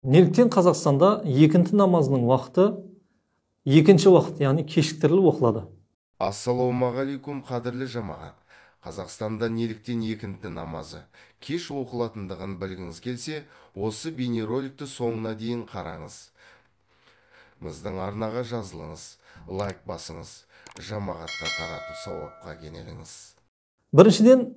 Неліктен Қазақстанда екінті намазының уақыты екінші уақыт, яғни кешіктіріліп оқылады? Ассалаумағалейкум, қадірлі жамағат. Қазақстанда неліктен екінті намазы кеш оқылатындығын білгіңіз келсе, осы бейнероликті соңына дейін қараңыз. Біздің арнаға жазылыңыз, лайк басыңыз, жамағатқа тарату сауапқа кенеліңіз. Біріншіден,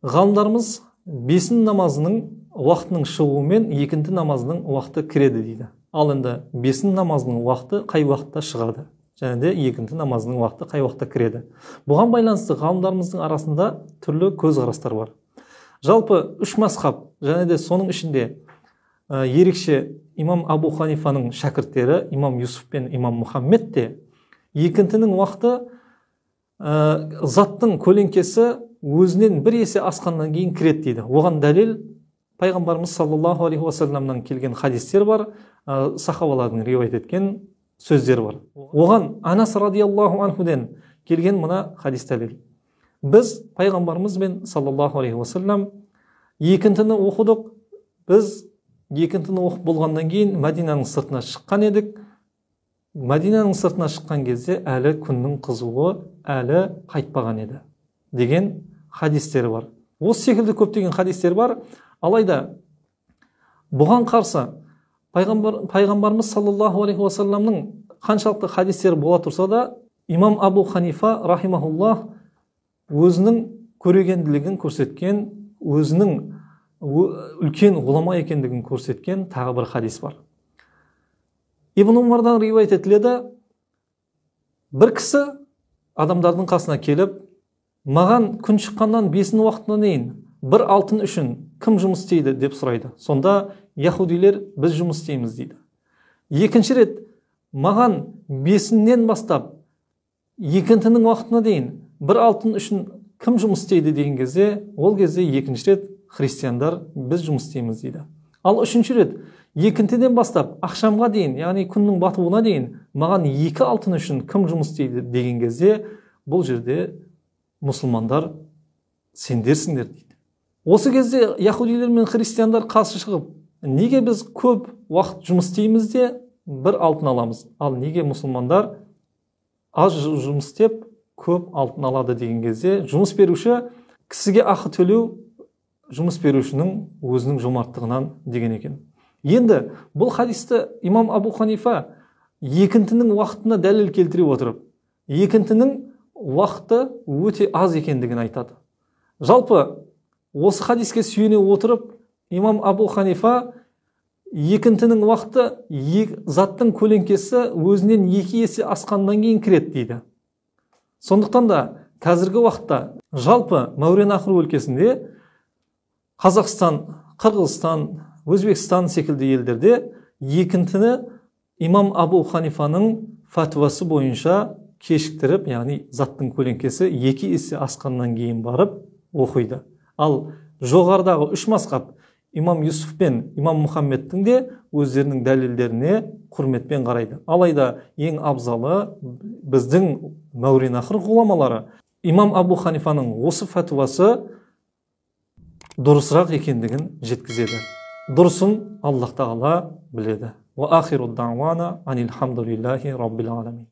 ғалымдарымыз бесін намазының уақытының шығуымен екінті намазының уақыты кіреді дейді. Ал енді бесін намазының уақыты қай уақытта шығады? Және де екінті намазының уақыты қай уақытта кіреді? Бұған байланысты ғалымдарымыздың арасында түрлі көзқарастар бар. Жалпы үш мазхаб, және де соның ішінде ерекше имам Абу Ханифаның шәкірттері, имам Юсуф пен имам Мұхаммед те екінтінің уақыты заттың көлеңкесі өзінен бір есе асқаннан кейін кіреді дейді. Оған дәлел пайғамбарымыз саллаллаху алейхи уассаламнан келген хадистер бар, сахабалардың риуаят еткен сөздер бар. Оған Анас радиаллаху анхуден келген мына хадис дәлел. Біз пайғамбарымызбен саллаллаху алейхи уассалам екінтіні оқыдық. Біз екінтіні оқып болғаннан кейін Мәдинаның сыртына шыққан едік. Мәдинаның сыртына шыққан кезде әлі күннің қызуы әлі қайтпаған еді деген хадистері бар. Осы секілді көптеген хадистер бар. Алайда бұған қарсы пайғамбарымыз саллаллаху алейхи уассаламның қаншалықты хадистері бола тұрса да, имам Абу Ханифа рахимахуллах өзінің көрегенділігін көрсеткен, өзінің үлкен ғұлама екендігін көрсеткен тағы бір хадис бар. Ибн Умардан риуаят етіледі, бір кісі адамдардың қасына келіп, маған күн шыққаннан бесін уақытына дейін бір алтын үшін кім жұмыс істейді деп сұрайды. Сонда яһудилер біз жұмыс істейміз дейді. Екінші рет маған бесіннен бастап екінтінің уақытына дейін бір алтын үшін кім жұмыс істейді деген кезде, ол кезде екінші рет христиандар біз жұмыс істейміз дейді. Ал үшінші рет екінтіден бастап ақшамға дейін, яғни күннің батуына дейін маған екі алтын үшін кім жұмыс істейді деген кезде, бұл жерде мұсылмандар сендерсіңдер дейді. Осы кезде яһудилер мен христиандар қарсы шығып, неге біз көп уақыт жұмыс істейміз де бір алтын аламыз, ал неге мұсылмандар аз жұмыс істеп көп алтын алады деген кезде, жұмыс беруші кісіге ақы төлеу жұмыс берушінің өзінің жомарттығынан деген екен. Енді бұл хадисті имам Абу Ханифа екінтінің уақытына дәлел келтіре отырып, екінтінің уақыты өте аз екендігін айтады. Жалпы осы хадиске сүйене отырып, имам Абу Ханифа екінтінің уақыты заттың көлеңкесі өзінен екі есе асқаннан кейін кіреді дейді. Сондықтан да қазіргі уақытта жалпы Мауреннахр өлкесінде Қазақстан, Қырғызстан, Өзбекстан секілді елдерде екінтіні имам Абу Ханифаның фатуасы бойынша кешіктіріп, яғни заттың көлеңкесі екі есе асқаннан кейін барып оқиды. Ал жоғарыдағы үш мазхаб имам Юсуф пен имам Мұхаммедтің де өздерінің дәлелдеріне құрметпен қарайды. Алайда ең абзалы біздің Мауреннахр ғұламалары имам Абу Ханифаның осы фатуасы дұрысырақ екендігін жеткізеді. Дұрысын Аллах тағала біледі. Ва ахиру дауана анил хамдулиллахи раббил аламин.